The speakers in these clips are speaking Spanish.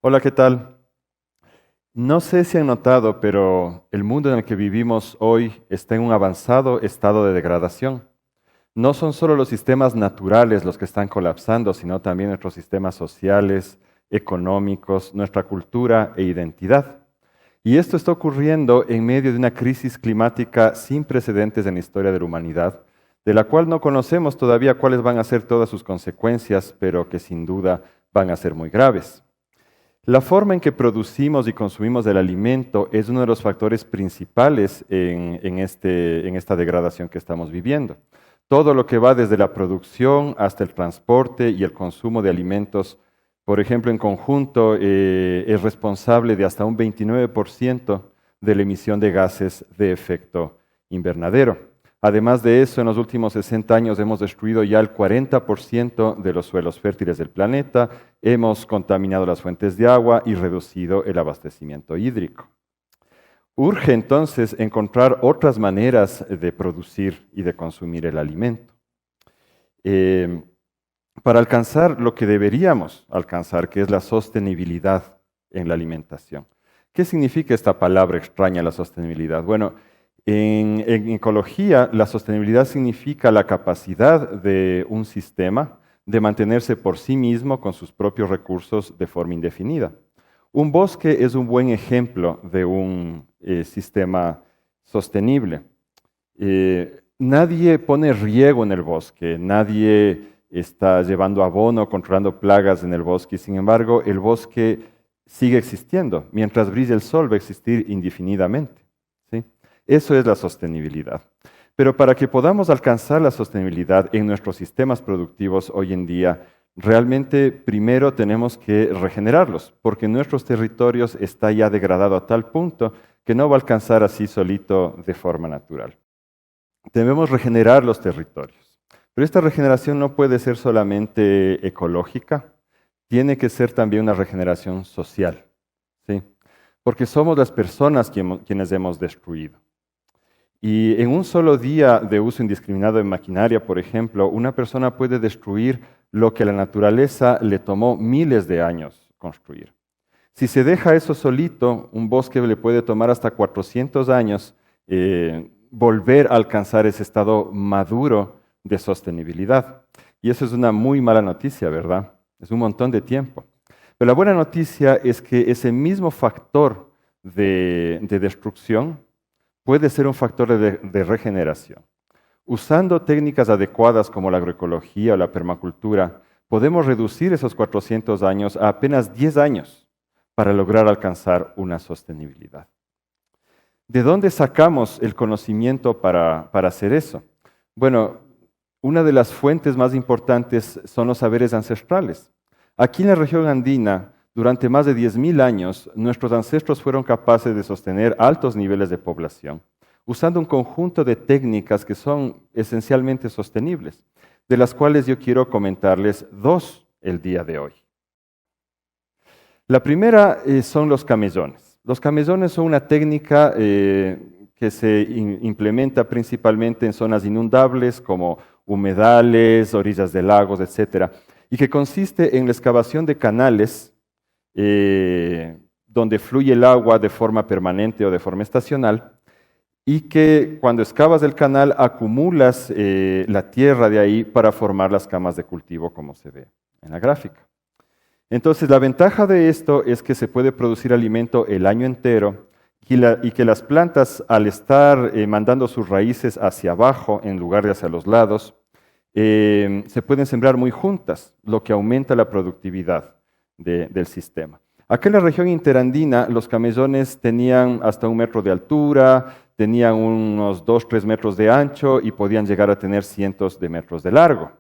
Hola, ¿qué tal? No sé si han notado, pero el mundo en el que vivimos hoy está en un avanzado estado de degradación. No son solo los sistemas naturales los que están colapsando, sino también nuestros sistemas sociales, económicos, nuestra cultura e identidad. Y esto está ocurriendo en medio de una crisis climática sin precedentes en la historia de la humanidad, de la cual no conocemos todavía cuáles van a ser todas sus consecuencias, pero que sin duda van a ser muy graves. La forma en que producimos y consumimos el alimento es uno de los factores principales en esta degradación que estamos viviendo. Todo lo que va desde la producción hasta el transporte y el consumo de alimentos, por ejemplo, en conjunto, es responsable de hasta un 29% de la emisión de gases de efecto invernadero. Además de eso, en los últimos 60 años hemos destruido ya el 40% de los suelos fértiles del planeta, hemos contaminado las fuentes de agua y reducido el abastecimiento hídrico. Urge entonces encontrar otras maneras de producir y de consumir el alimento. Eh, para alcanzar lo que deberíamos alcanzar, que es la sostenibilidad en la alimentación. ¿Qué significa esta palabra extraña, la sostenibilidad? Bueno, en ecología, la sostenibilidad significa la capacidad de un sistema de mantenerse por sí mismo con sus propios recursos de forma indefinida. Un bosque es un buen ejemplo de un sistema sostenible. Nadie pone riego en el bosque, nadie está llevando abono, controlando plagas en el bosque, sin embargo, el bosque sigue existiendo. Mientras brille el sol va a existir indefinidamente. ¿Sí? Eso es la sostenibilidad. Pero para que podamos alcanzar la sostenibilidad en nuestros sistemas productivos hoy en día, realmente primero tenemos que regenerarlos, porque nuestros territorios está ya degradado a tal punto que no va a alcanzar así solito de forma natural. Debemos regenerar los territorios. Pero esta regeneración no puede ser solamente ecológica, tiene que ser también una regeneración social, ¿sí? Porque somos las personas quienes hemos destruido. Y en un solo día de uso indiscriminado de maquinaria, por ejemplo, una persona puede destruir lo que a la naturaleza le tomó miles de años construir. Si se deja eso solito, un bosque le puede tomar hasta 400 años volver a alcanzar ese estado maduro de sostenibilidad. Y eso es una muy mala noticia, ¿verdad? Es un montón de tiempo. Pero la buena noticia es que ese mismo factor de destrucción puede ser un factor de regeneración. Usando técnicas adecuadas como la agroecología o la permacultura, podemos reducir esos 400 años a apenas 10 años para lograr alcanzar una sostenibilidad. ¿De dónde sacamos el conocimiento para hacer eso? Bueno, una de las fuentes más importantes son los saberes ancestrales. Aquí en la región andina, durante más de 10.000 años, nuestros ancestros fueron capaces de sostener altos niveles de población, usando un conjunto de técnicas que son esencialmente sostenibles, de las cuales yo quiero comentarles dos el día de hoy. La primera son los camellones. Los camellones son una técnica que se implementa principalmente en zonas inundables como humedales, orillas de lagos, etcétera, y que consiste en la excavación de canales donde fluye el agua de forma permanente o de forma estacional, y que cuando excavas el canal acumulas la tierra de ahí para formar las camas de cultivo, como se ve en la gráfica. Entonces, la ventaja de esto es que se puede producir alimento el año entero y que las plantas, al estar mandando sus raíces hacia abajo en lugar de hacia los lados, se pueden sembrar muy juntas, lo que aumenta la productividad del sistema. Aquí en la región interandina, los camellones tenían hasta 1 metro de altura, tenían unos 2-3 metros de ancho y podían llegar a tener cientos de metros de largo.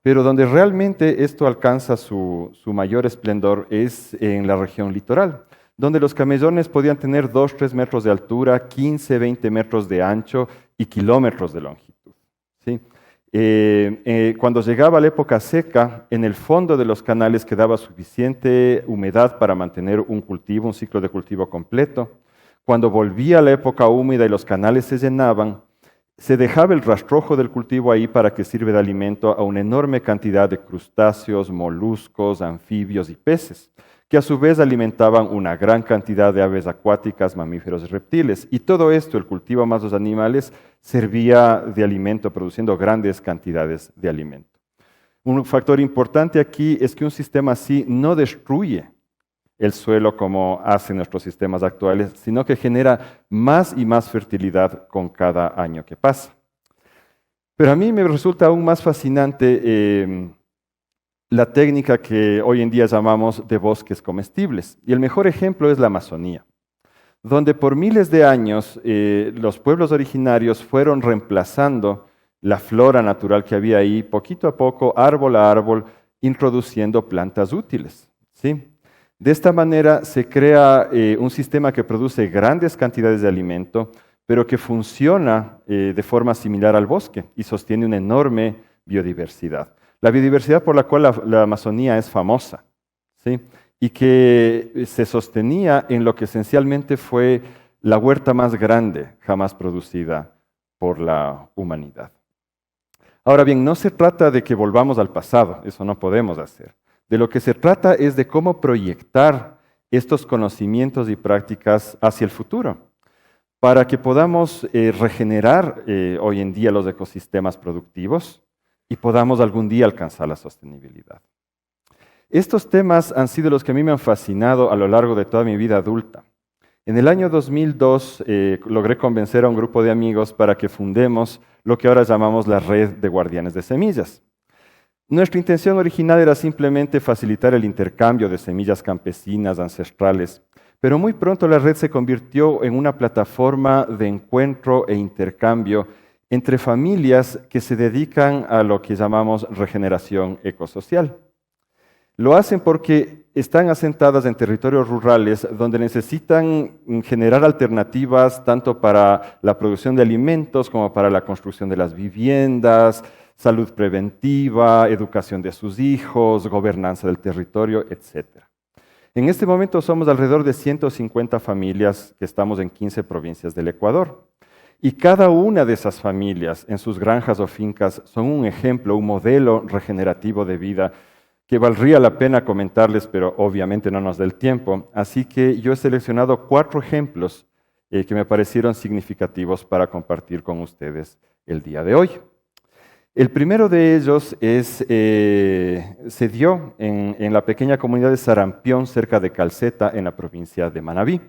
Pero donde realmente esto alcanza su mayor esplendor es en la región litoral, donde los camellones podían tener 2-3 metros de altura, 15-20 metros de ancho y kilómetros de longitud. ¿Sí? Cuando llegaba la época seca, en el fondo de los canales quedaba suficiente humedad para mantener un cultivo, un ciclo de cultivo completo. Cuando volvía la época húmeda y los canales se llenaban, se dejaba el rastrojo del cultivo ahí para que sirva de alimento a una enorme cantidad de crustáceos, moluscos, anfibios y peces, que a su vez alimentaban una gran cantidad de aves acuáticas, mamíferos y reptiles. Y todo esto, el cultivo más los animales, servía de alimento, produciendo grandes cantidades de alimento. Un factor importante aquí es que un sistema así no destruye el suelo como hacen nuestros sistemas actuales, sino que genera más y más fertilidad con cada año que pasa. Pero a mí me resulta aún más fascinante la técnica que hoy en día llamamos de bosques comestibles. Y el mejor ejemplo es la Amazonía, donde por miles de años los pueblos originarios fueron reemplazando la flora natural que había ahí, poquito a poco, árbol a árbol, introduciendo plantas útiles, ¿sí? De esta manera se crea un sistema que produce grandes cantidades de alimento, pero que funciona de forma similar al bosque y sostiene una enorme biodiversidad. La biodiversidad por la cual la Amazonía es famosa, ¿sí? Y que se sostenía en lo que esencialmente fue la huerta más grande jamás producida por la humanidad. Ahora bien, no se trata de que volvamos al pasado, eso no podemos hacer. De lo que se trata es de cómo proyectar estos conocimientos y prácticas hacia el futuro, para que podamos regenerar hoy en día los ecosistemas productivos y podamos algún día alcanzar la sostenibilidad. Estos temas han sido los que a mí me han fascinado a lo largo de toda mi vida adulta. En el año 2002 logré convencer a un grupo de amigos para que fundemos lo que ahora llamamos la Red de Guardianes de Semillas. Nuestra intención original era simplemente facilitar el intercambio de semillas campesinas ancestrales, pero muy pronto la red se convirtió en una plataforma de encuentro e intercambio entre familias que se dedican a lo que llamamos regeneración ecosocial. Lo hacen porque están asentadas en territorios rurales donde necesitan generar alternativas tanto para la producción de alimentos como para la construcción de las viviendas, salud preventiva, educación de sus hijos, gobernanza del territorio, etc. En este momento somos alrededor de 150 familias que estamos en 15 provincias del Ecuador. Y cada una de esas familias en sus granjas o fincas son un ejemplo, un modelo regenerativo de vida que valdría la pena comentarles, pero obviamente no nos da el tiempo. Así que yo he seleccionado 4 ejemplos que me parecieron significativos para compartir con ustedes el día de hoy. El primero de ellos se dio en la pequeña comunidad de Sarampión, cerca de Calceta, en la provincia de Manabí,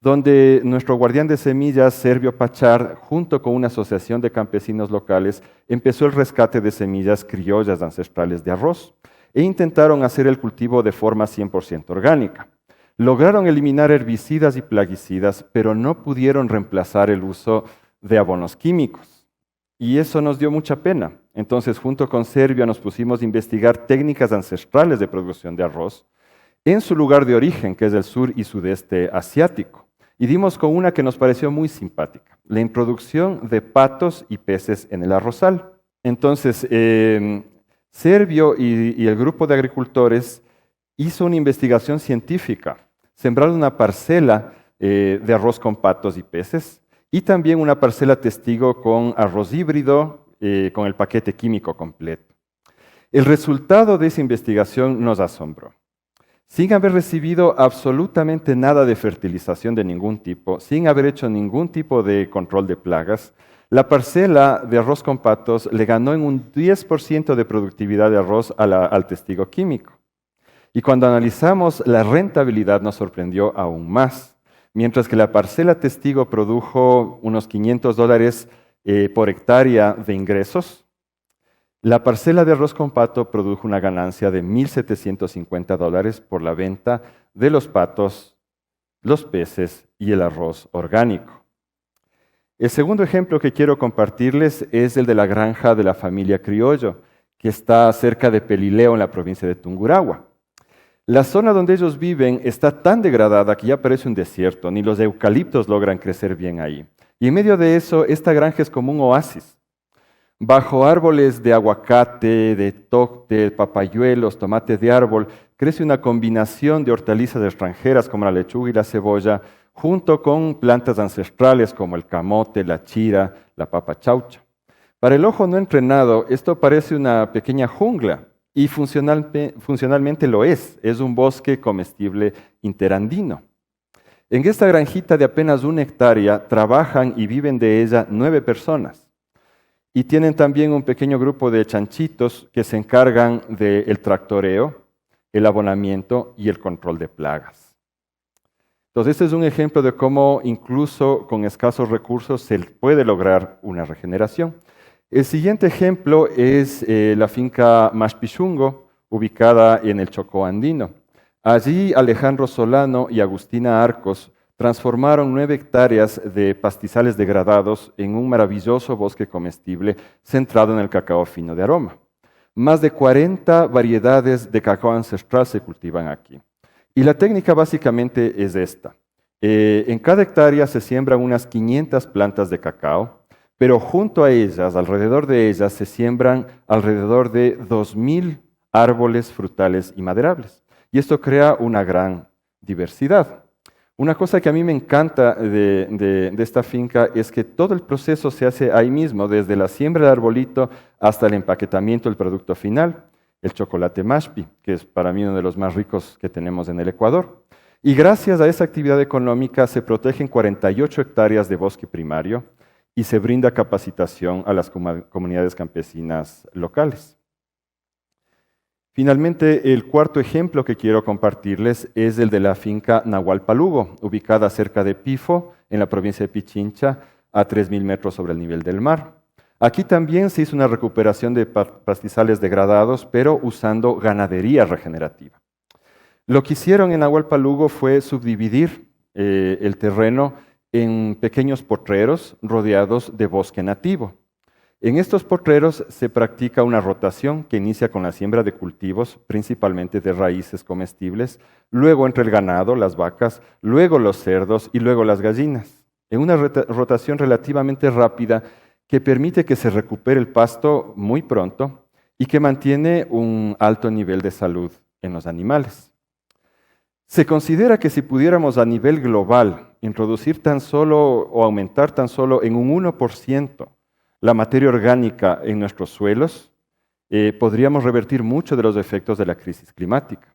donde nuestro guardián de semillas, Servio Pachar, junto con una asociación de campesinos locales, empezó el rescate de semillas criollas ancestrales de arroz e intentaron hacer el cultivo de forma 100% orgánica. Lograron eliminar herbicidas y plaguicidas, pero no pudieron reemplazar el uso de abonos químicos. Y eso nos dio mucha pena. Entonces, junto con Servio, nos pusimos a investigar técnicas ancestrales de producción de arroz en su lugar de origen, que es el sur y sudeste asiático. Y dimos con una que nos pareció muy simpática, la introducción de patos y peces en el arrozal. Entonces, Servio y el grupo de agricultores hizo una investigación científica. Sembraron una parcela de arroz con patos y peces, y también una parcela testigo con arroz híbrido, con el paquete químico completo. El resultado de esa investigación nos asombró. Sin haber recibido absolutamente nada de fertilización de ningún tipo, sin haber hecho ningún tipo de control de plagas, la parcela de arroz con patos le ganó en un 10% de productividad de arroz al testigo químico. Y cuando analizamos la rentabilidad nos sorprendió aún más. Mientras que la parcela testigo produjo unos $500 por hectárea de ingresos, la parcela de arroz con pato produjo una ganancia de $1,750 por la venta de los patos, los peces y el arroz orgánico. El segundo ejemplo que quiero compartirles es el de la granja de la familia Criollo, que está cerca de Pelileo, en la provincia de Tungurahua. La zona donde ellos viven está tan degradada que ya parece un desierto, ni los eucaliptos logran crecer bien ahí. Y en medio de eso, esta granja es como un oasis. Bajo árboles de aguacate, de tocte, papayuelos, tomates de árbol, crece una combinación de hortalizas extranjeras como la lechuga y la cebolla, junto con plantas ancestrales como el camote, la chira, la papa chaucha. Para el ojo no entrenado, esto parece una pequeña jungla. y funcionalmente lo es un bosque comestible interandino. En esta granjita de apenas 1 hectárea trabajan y viven de ella 9 personas. Y tienen también un pequeño grupo de chanchitos que se encargan del tractoreo, el abonamiento y el control de plagas. Entonces, este es un ejemplo de cómo incluso con escasos recursos se puede lograr una regeneración. El siguiente ejemplo es la finca Mashpichungo, ubicada en el Chocó andino. Allí Alejandro Solano y Agustina Arcos transformaron 9 hectáreas de pastizales degradados en un maravilloso bosque comestible centrado en el cacao fino de aroma. Más de 40 variedades de cacao ancestral se cultivan aquí. Y la técnica básicamente es esta. En cada hectárea se siembran unas 500 plantas de cacao, pero junto a ellas, alrededor de ellas, se siembran alrededor de 2000 árboles frutales y maderables. Y esto crea una gran diversidad. Una cosa que a mí me encanta de esta finca es que todo el proceso se hace ahí mismo, desde la siembra del arbolito hasta el empaquetamiento del producto final, el chocolate Mashpi, que es para mí uno de los más ricos que tenemos en el Ecuador. Y gracias a esa actividad económica se protegen 48 hectáreas de bosque primario y se brinda capacitación a las comunidades campesinas locales. Finalmente, el cuarto ejemplo que quiero compartirles es el de la finca Nahualpalugo, ubicada cerca de Pifo, en la provincia de Pichincha, a 3.000 metros sobre el nivel del mar. Aquí también se hizo una recuperación de pastizales degradados, pero usando ganadería regenerativa. Lo que hicieron en Nahualpalugo fue subdividir el terreno en pequeños potreros rodeados de bosque nativo. En estos potreros se practica una rotación que inicia con la siembra de cultivos, principalmente de raíces comestibles, luego entre el ganado, las vacas, luego los cerdos y luego las gallinas, en una rotación relativamente rápida que permite que se recupere el pasto muy pronto y que mantiene un alto nivel de salud en los animales. Se considera que si pudiéramos a nivel global introducir tan solo o aumentar tan solo en un 1% la materia orgánica en nuestros suelos, podríamos revertir muchos de los efectos de la crisis climática.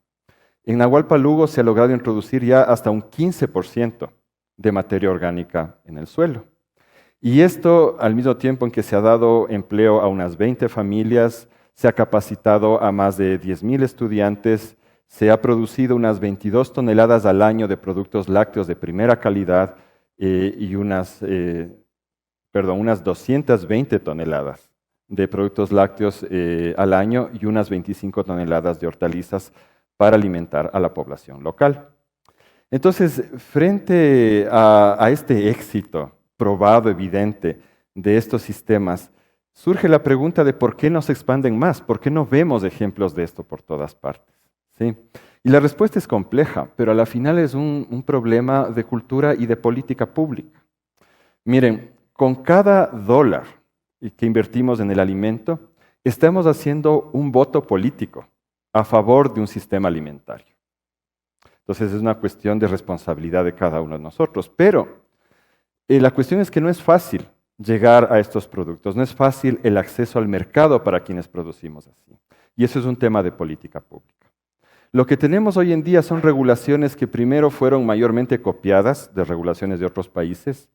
En Nahualpalugo se ha logrado introducir ya hasta un 15% de materia orgánica en el suelo. Y esto, al mismo tiempo en que se ha dado empleo a unas 20 familias, se ha capacitado a más de 10.000 estudiantes, se ha producido unas 22 toneladas al año de productos lácteos de primera calidad y unas 220 toneladas de productos lácteos al año y unas 25 toneladas de hortalizas para alimentar a la población local. Entonces, frente a este éxito probado, evidente, de estos sistemas, surge la pregunta de por qué no se expanden más, por qué no vemos ejemplos de esto por todas partes. ¿Sí? Y la respuesta es compleja, pero a la final es un problema de cultura y de política pública. Miren, con cada dólar que invertimos en el alimento, estamos haciendo un voto político a favor de un sistema alimentario. Entonces es una cuestión de responsabilidad de cada uno de nosotros. Pero la cuestión es que no es fácil llegar a estos productos, no es fácil el acceso al mercado para quienes producimos así. Y eso es un tema de política pública. Lo que tenemos hoy en día son regulaciones que primero fueron mayormente copiadas de regulaciones de otros países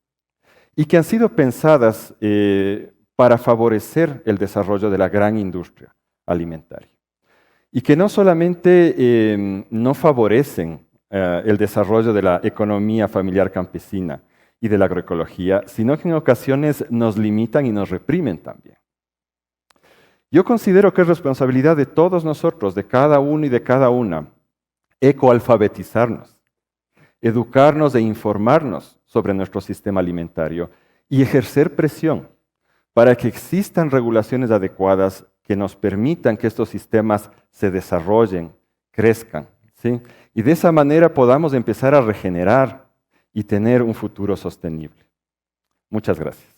y que han sido pensadas para favorecer el desarrollo de la gran industria alimentaria. Y que no solamente no favorecen el desarrollo de la economía familiar campesina y de la agroecología, sino que en ocasiones nos limitan y nos reprimen también. Yo considero que es responsabilidad de todos nosotros, de cada uno y de cada una, ecoalfabetizarnos, educarnos e informarnos sobre nuestro sistema alimentario y ejercer presión para que existan regulaciones adecuadas que nos permitan que estos sistemas se desarrollen, crezcan, ¿sí? Y de esa manera podamos empezar a regenerar y tener un futuro sostenible. Muchas gracias.